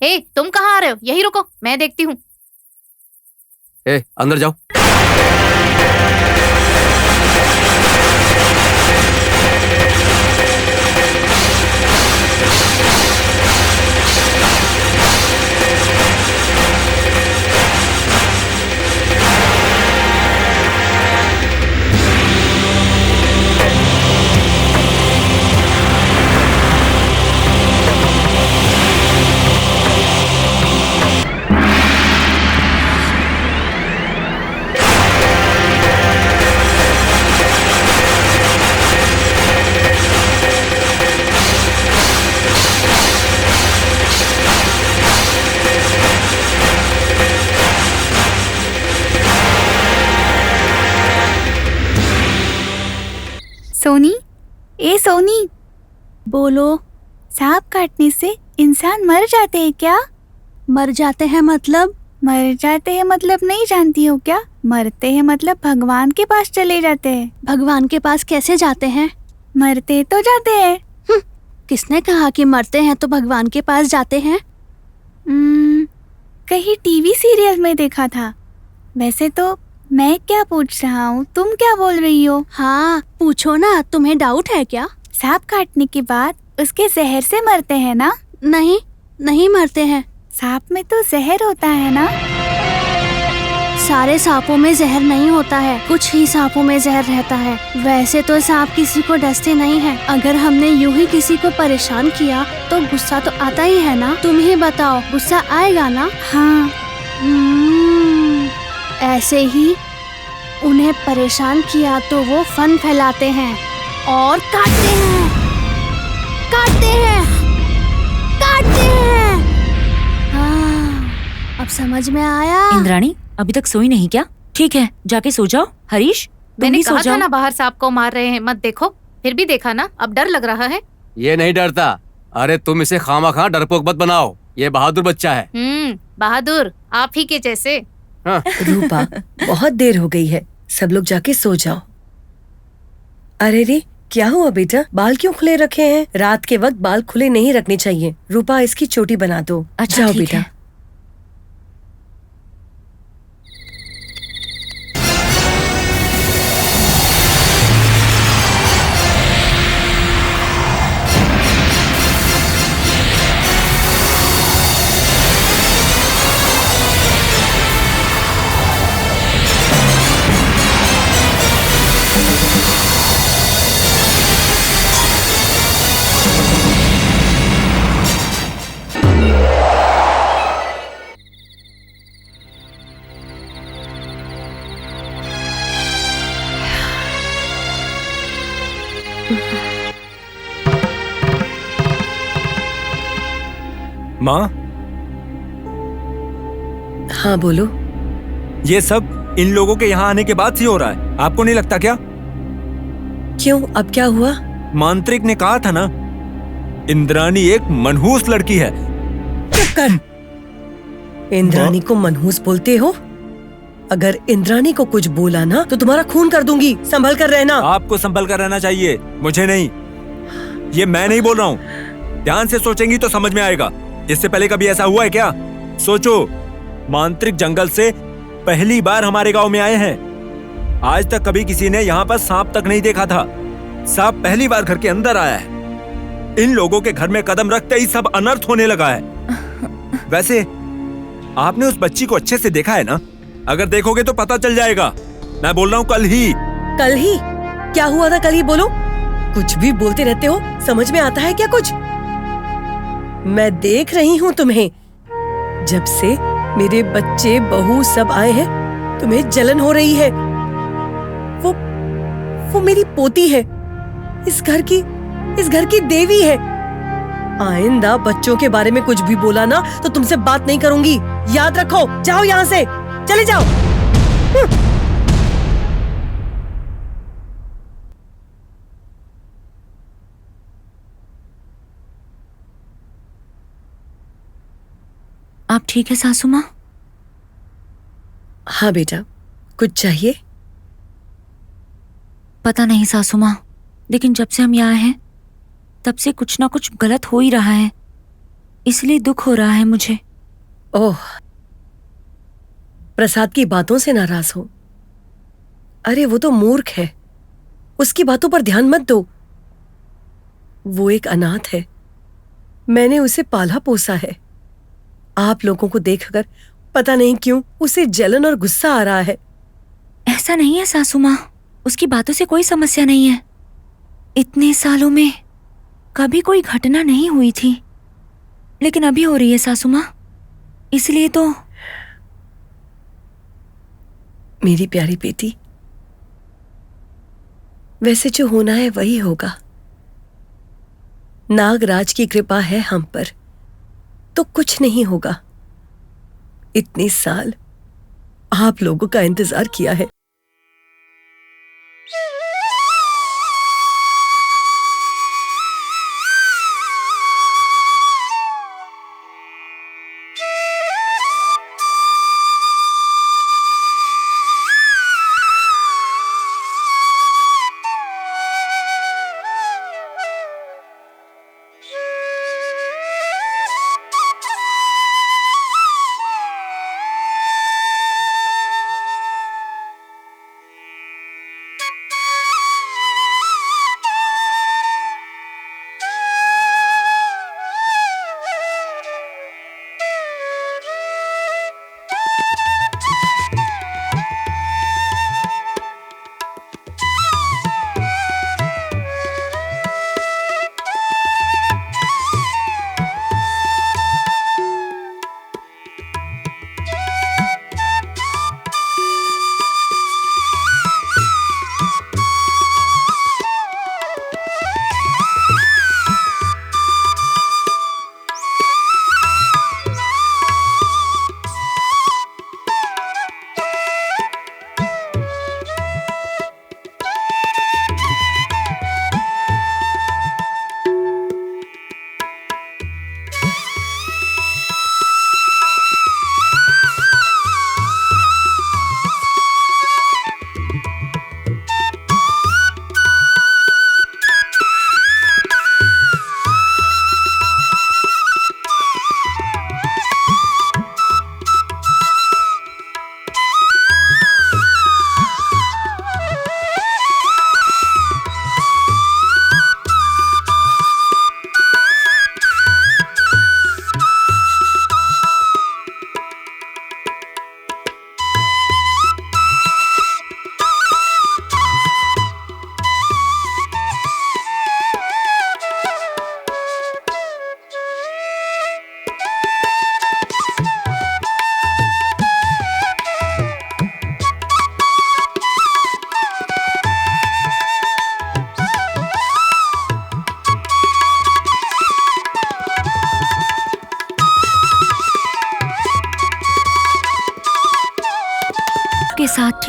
हे, तुम कहाँ आ रहे हो? यही रुको, मैं देखती हूँ। अंदर जाओ। सोनी, ए सोनी, बोलो। सांप काटने से इंसान मर जाते हैं क्या? मर जाते हैं मतलब? मर जाते हैं मतलब नहीं जानती हो क्या? मरते हैं मतलब भगवान के पास चले जाते हैं। भगवान के पास कैसे जाते हैं? मरते तो जाते हैं। किसने कहा कि मरते हैं तो भगवान के पास जाते हैं? कहीं टीवी सीरियल में देखा था। वैसे तो मैं क्या पूछ रहा हूँ, तुम क्या बोल रही हो? हाँ पूछो ना, तुम्हें डाउट है क्या? सांप काटने के बाद उसके जहर से मरते हैं ना? नहीं, नहीं मरते हैं। सांप में तो जहर होता है ना? सारे सांपों में जहर नहीं होता है, कुछ ही सांपों में जहर रहता है। वैसे तो सांप किसी को डसते नहीं है। अगर हमने यूं ही किसी को परेशान किया तो गुस्सा तो आता ही है ना। तुम ही बताओ, गुस्सा आएगा ना? हाँ। ऐसे ही उन्हें परेशान किया तो वो फन फैलाते हैं और काटते हैं, काटते हैं, काटते हैं। हाँ, अब समझ में आया। इंद्राणी अभी तक सोई नहीं क्या? ठीक है, जाके सो जाओ। हरीश तुम मैंने भी सो कहा जाओ था ना बाहर सांप को मार रहे हैं, मत देखो। फिर भी देखा ना, अब डर लग रहा है। ये नहीं डरता। अरे तुम इसे खामा डरपोक मत बनाओ, ये बहादुर बच्चा है। बहादुर आप ही के जैसे। हाँ। रूपा, बहुत देर हो गई है, सब लोग जाके सो जाओ। अरे रे, क्या हुआ बेटा? बाल क्यों खुले रखे हैं? रात के वक्त बाल खुले नहीं रखने चाहिए। रूपा, इसकी चोटी बना दो। अच्छा, जाओ ठीक बेटा। है। माँ, हाँ बोलो। ये सब इन लोगों के यहाँ आने के बाद से हो रहा है, आपको नहीं लगता क्या? क्यों, अब क्या हुआ? मांत्रिक ने कहा था ना, इंद्राणी एक मनहूस लड़की है। चुप कर। इंद्राणी को मनहूस बोलते हो? अगर इंद्राणी को कुछ बोला ना तो तुम्हारा खून कर दूंगी, संभल कर रहना। आपको संभल कर रहना चाहिए, मुझे नहीं। ये मैं नहीं बोल रहा हूँ, ध्यान से सोचेंगी तो समझ में आएगा। इससे पहले कभी ऐसा हुआ है क्या? सोचो, मांत्रिक जंगल से पहली बार हमारे गांव में आए हैं। आज तक कभी किसी ने यहाँ पर सांप तक नहीं देखा था। सांप पहली बार घर के अंदर आया है। इन लोगों के घर में कदम रखते ही सब अनर्थ होने लगा है। वैसे आपने उस बच्ची को अच्छे से देखा है ना? अगर देखोगे तो पता चल जाएगा। मैं बोल रहा हूँ कल ही। कल ही? क्या हुआ था कल ही? बोलो। कुछ भी बोलते रहते हो, समझ में आता है क्या कुछ? मैं देख रही हूँ तुम्हें। जब से मेरे बच्चे बहू सब आए हैं, तुम्हें जलन हो रही है। वो मेरी पोती है, इस घर की देवी है। आइंदा बच्चों के बारे में कुछ भी बोला ना तो तुमसे बात नहीं करूंगी, याद रखो। जाओ यहाँ से, चले जाओ। आप ठीक है सासू माँ? हाँ बेटा, कुछ चाहिए? पता नहीं सासू माँ, लेकिन जब से हम यहाँ हैं तब से कुछ ना कुछ गलत हो ही रहा है। इसलिए दुख हो रहा है मुझे। ओह, प्रसाद की बातों से नाराज हो? अरे वो तो मूर्ख है, उसकी बातों पर ध्यान मत दो। वो एक अनाथ है, मैंने उसे पाला पोसा है। आप लोगों को देखकर पता नहीं क्यों उसे जलन और गुस्सा आ रहा है। ऐसा नहीं है सासू माँ, उसकी बातों से कोई समस्या नहीं है। इतने सालों में कभी कोई घटना नहीं हुई थी, लेकिन अभी हो रही है सासू माँ, इसलिए तो। मेरी प्यारी बेटी, वैसे जो होना है वही होगा। नागराज की कृपा है हम पर, तो कुछ नहीं होगा। इतने साल आप लोगों का इंतजार किया है। के साथ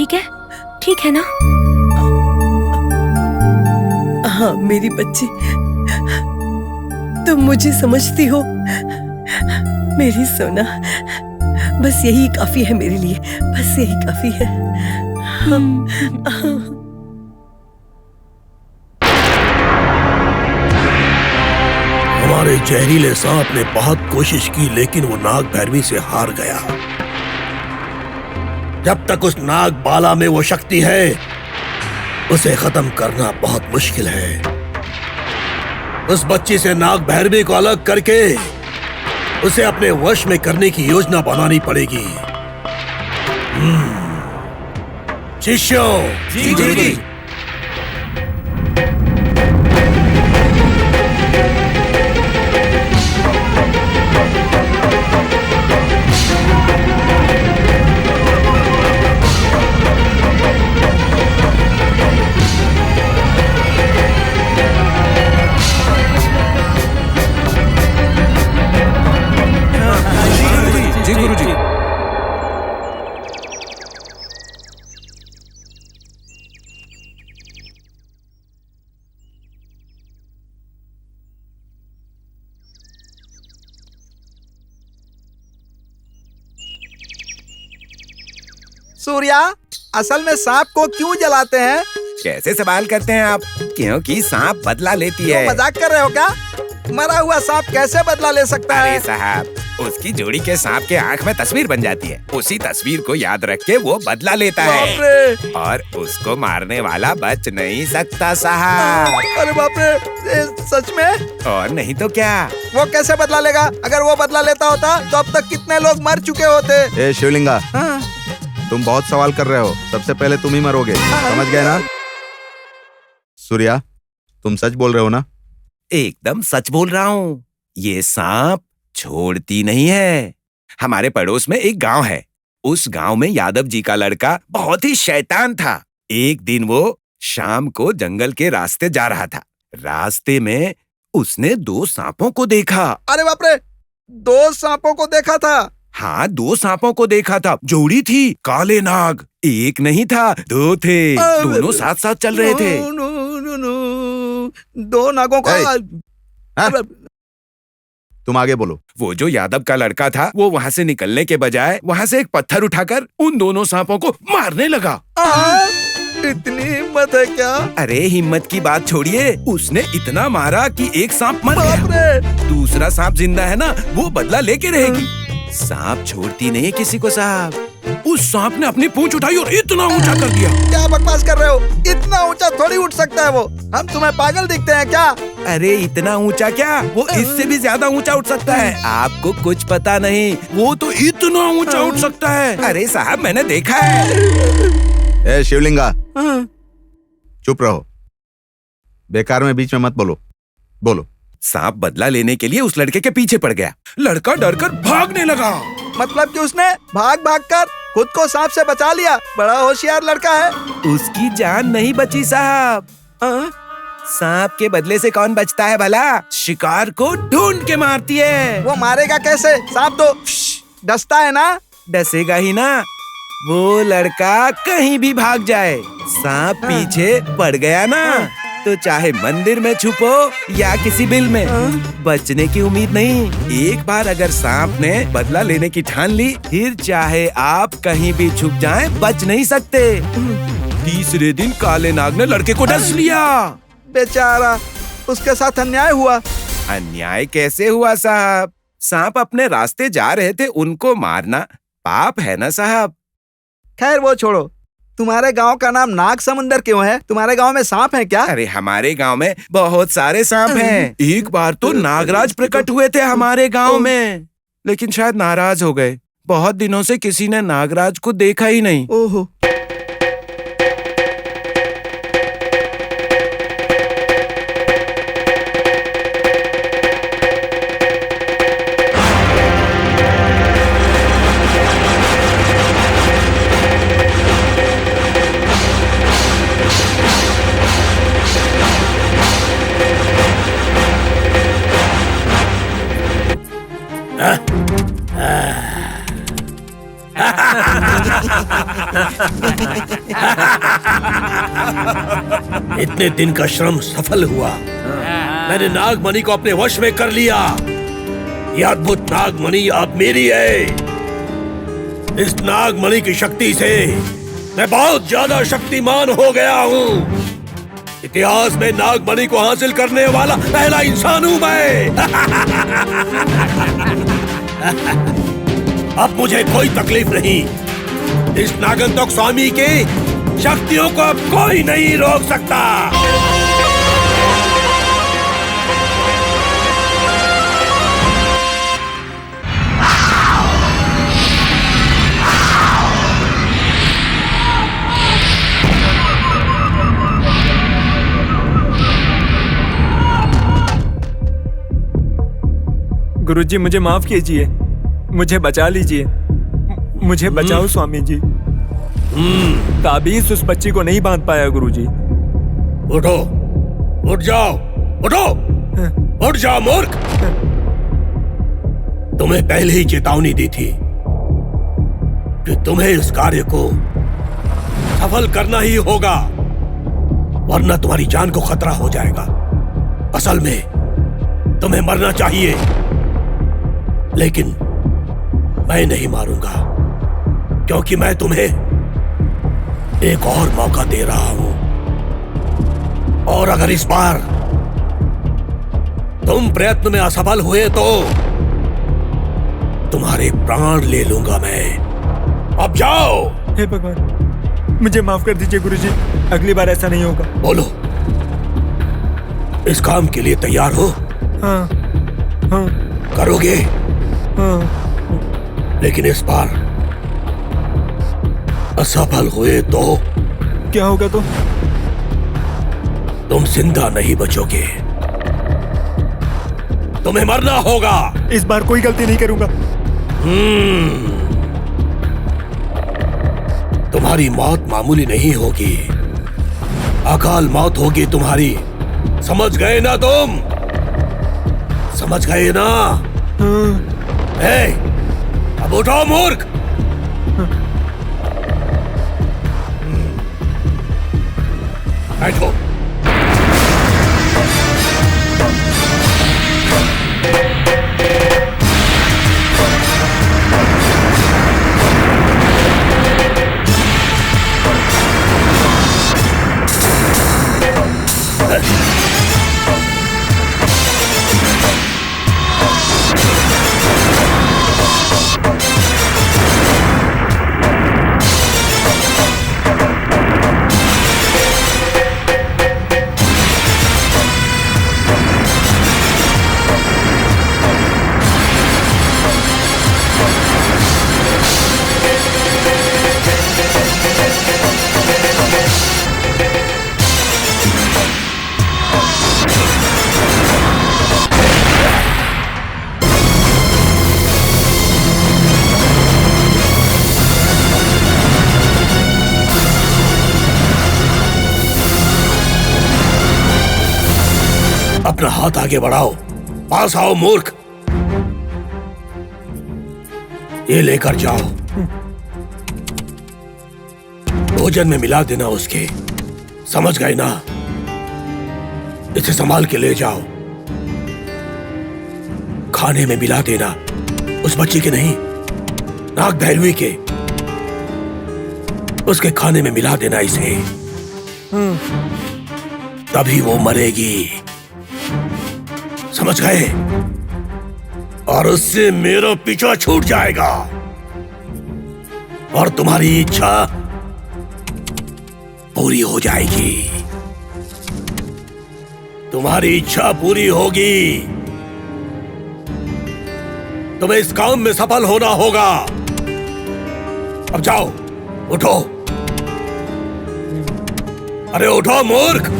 ठीक है ना? हाँ मेरी बच्ची, तुम मुझे समझती हो मेरी सोना। बस यही काफी है मेरे लिए, बस यही काफी है। हमारे जहरीले सांप ने बहुत कोशिश की, लेकिन वो नाग भैरवी से हार गया। जब तक उस नाग बाला में वो शक्ति है, उसे खत्म करना बहुत मुश्किल है। उस बच्ची से नाग भैरवी को अलग करके उसे अपने वश में करने की योजना बनानी पड़ेगी। शिष्यों, जी गुरुजी। जी गुरुजी। सूर्या, असल में सांप को क्यों जलाते हैं? कैसे सवाल करते हैं आप? क्योंकि सांप बदला लेती है। मजाक कर रहे हो क्या? मरा हुआ सांप कैसे बदला ले सकता है? अरे साहब, उसकी जोड़ी के सांप के आंख में तस्वीर बन जाती है, उसी तस्वीर को याद रख के वो बदला लेता बाप है रे! और उसको मारने वाला बच नहीं सकता साहब। अरे बाप रे, ये सच में? और नहीं तो क्या। वो कैसे बदला लेगा? अगर वो बदला लेता होता तो अब तक कितने लोग मर चुके होते। ए शिवलिंगा, हाँ। तुम बहुत सवाल कर रहे हो, सबसे पहले तुम ही मरोगे, समझ गए ना? सूर्या, तुम सच बोल रहे हो ना? एकदम सच बोल रहा हूँ। ये सांप छोड़ती नहीं है। हमारे पड़ोस में एक गांव है। उस गांव में यादव जी का लड़का बहुत ही शैतान था। एक दिन वो शाम को जंगल के रास्ते जा रहा था। रास्ते में उसने 2 सांपों को देखा। अरे बाप रे, 2 सांपों को देखा था? हाँ, 2 सांपों को देखा था। जोड़ी थी, काले नाग। एक नहीं था, 2 थे। दोनों साथ साथ चल रहे थे। 2 नागों का। तुम आगे बोलो। वो जो यादव का लड़का था, वो वहाँ से निकलने के बजाय वहाँ से एक पत्थर उठाकर उन दोनों सांपों को मारने लगा। इतनी हिम्मत है क्या? अरे हिम्मत की बात छोड़िए, उसने इतना मारा कि एक सांप मर गया। दूसरा सांप जिंदा है ना, वो बदला लेके रहेगी। सांप छोड़ती नहीं है किसी को साहब। उस सांप ने अपनी पूंछ उठाई और इतना ऊंचा कर दिया। क्या बकवास कर रहे हो? इतना ऊंचा थोड़ी उठ सकता है वो। हम तुम्हें पागल दिखते हैं क्या? अरे इतना ऊंचा क्या, वो इससे भी ज्यादा ऊंचा उठ सकता है। आपको कुछ पता नहीं, वो तो इतना ऊंचा उठ सकता है। अरे साहब, मैंने देखा है। ए शिवलिंगा, चुप रहो, बेकार में बीच में मत बोलो। बोलो। सांप बदला लेने के लिए उस लड़के के पीछे पड़ गया। लड़का डरकर भागने लगा। मतलब कि उसने भाग कर खुद को सांप से बचा लिया। बड़ा होशियार लड़का है। उसकी जान नहीं बची साहब। सांप के बदले से कौन बचता है भला? शिकार को ढूंढ के मारती है। वो मारेगा कैसे? सांप तो डसता है ना? डसेगा ही ना। वो लड़का कहीं भी भाग जाए, सांप पीछे पड़ गया ना, तो चाहे मंदिर में छुपो या किसी बिल में, बचने की उम्मीद नहीं। एक बार अगर सांप ने बदला लेने की ठान ली, फिर चाहे आप कहीं भी छुप जाएं, बच नहीं सकते। तीसरे दिन काले नाग ने लड़के को डस लिया। बेचारा, उसके साथ अन्याय हुआ। अन्याय कैसे हुआ साहब? सांप अपने रास्ते जा रहे थे, उनको मारना पाप है ना साहब। खैर वो छोड़ो, तुम्हारे गांव का नाम नाग समुंदर क्यों है? तुम्हारे गांव में सांप है क्या? अरे हमारे गांव में बहुत सारे सांप हैं। एक बार तो नागराज प्रकट हुए थे हमारे गांव में, लेकिन शायद नाराज हो गए। बहुत दिनों से किसी ने नागराज को देखा ही नहीं। ओहो। इतने दिन का श्रम सफल हुआ। मैंने नागमणि को अपने वश में कर लिया। यह अद्भुत नागमणि अब मेरी है। इस नागमणि की शक्ति से मैं बहुत ज्यादा शक्तिमान हो गया हूँ। इतिहास में नागमणि को हासिल करने वाला पहला इंसान हूँ मैं। अब मुझे कोई तकलीफ नहीं। इस नागंतक स्वामी के शक्तियों को अब कोई नहीं रोक सकता। गुरुजी, मुझे माफ कीजिए, मुझे बचा लीजिए, मुझे बचाओ स्वामी जी। ताबीज उस बच्ची को नहीं बांध पाया गुरुजी। उठो, उठ जाओ, उठो, उठ जाओ मूर्ख। तुम्हें पहले ही चेतावनी दी थी कि तुम्हें इस कार्य को सफल करना ही होगा, वरना तुम्हारी जान को खतरा हो जाएगा। असल में तुम्हें मरना चाहिए, लेकिन मैं नहीं मारूंगा, क्योंकि मैं तुम्हें एक और मौका दे रहा हूं। और अगर इस बार तुम प्रयत्न में असफल हुए तो तुम्हारे प्राण ले लूंगा मैं। अब जाओ। हे भगवान, मुझे माफ कर दीजिए गुरुजी, अगली बार ऐसा नहीं होगा। बोलो, इस काम के लिए तैयार हो? हाँ, हाँ, करोगे? हाँ। लेकिन इस बार असफल हुए तो क्या होगा? तो तुम जिंदा नहीं बचोगे, तुम्हें मरना होगा। इस बार कोई गलती नहीं करूंगा। तुम्हारी मौत मामूली नहीं होगी, अकाल मौत होगी तुम्हारी। समझ गए ना तुम? समझ गए ना? हे, अब उठो मूर्ख। बैठो। अपना हाथ आगे बढ़ाओ, पास आओ मूर्ख। ये लेकर जाओ, भोजन में मिला देना उसके। समझ गए ना? इसे संभाल के ले जाओ, खाने में मिला देना। उस बच्ची के नहीं, नाग भैरवी के, उसके खाने में मिला देना इसे, तभी वो मरेगी। समझ गए? और उससे मेरा पीछा छूट जाएगा और तुम्हारी इच्छा पूरी हो जाएगी। तुम्हारी इच्छा पूरी होगी। तुम्हें इस काम में सफल होना होगा। अब जाओ, उठो। अरे उठो मूर्ख।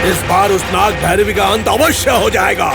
इस बार उस नाग भैरवी का अंत अवश्य हो जाएगा।